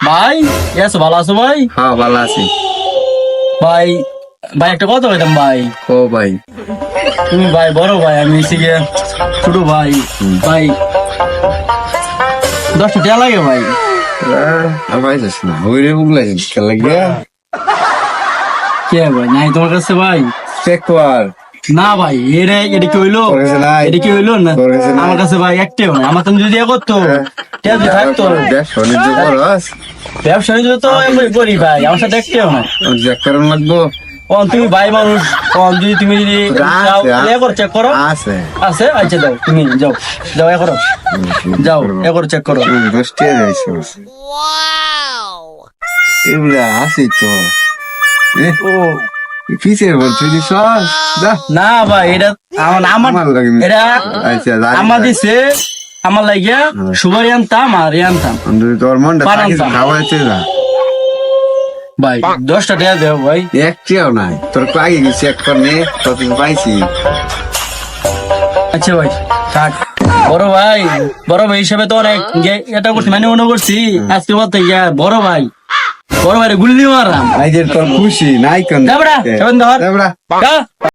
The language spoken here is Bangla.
ভাই এসো, ভালো আছো ভাই? হ্যাঁ ভালো আছি। ভাই ভাই একটা কথা বলতাম ভাই। ও ভাই, তুমি ভাই বড় ভাই, আমি এসে গিয়ে ছোট ভাই। ভাই 10টা টাকা লাগে ভাই। ভাই যাস না ওই রে বুগলাই খেলা গিয়া কে ভাই নাই তোমার কাছে ভাই? চেক কর। না ভাই, এটা কি হইলো? তোর কাছে নাই? এটা কি হইলো না? তোর কাছে নাই? আমার কাছে ভাই একটাও নাই। আমার তুমি যদি করতো টাকা যদি থাকতো, ব্যবসা বাণিজ্য করস? ব্যবসা বাণিজ্য তো আমি করি ভাই, আমার সাথে একটাও নাই। চেক করার লাগবো। তুমি ভাই মানুষ, যদি তুমি যদি যাও চেক করো। আছে আছে, আচ্ছা দাও, তুমি যাও যাও এ করো, যাও এ করো, চেক করো। 10 টাকা যাইছিস এগুলা আছে তো ও পিছে বলছি দিস যা। না ভাই, এটা আমার আমার লাগে না। এটা আচ্ছা যাই আমার দিছে, আমার লাগিয়া সুপারি আনতাম আর আনতাম তোর মনটা বানান থাকিস দাম। খাওয়াইতে যা। ভাই 10টা টাকা দেও ভাই। একটিও নাই তোর আগে চেক কর নে তত পাইছি। আচ্ছা ভাই থাক। বড় ভাই হিসেবে তো অনেক এটা করছি, মানে মনে করছি আজকে বলতে গিয়া বড় ভাই গুল্লি মারাম। আজের তোর খুশি নাই কেন? যাবড়া, সেভেন ধর। যাবড়া। কা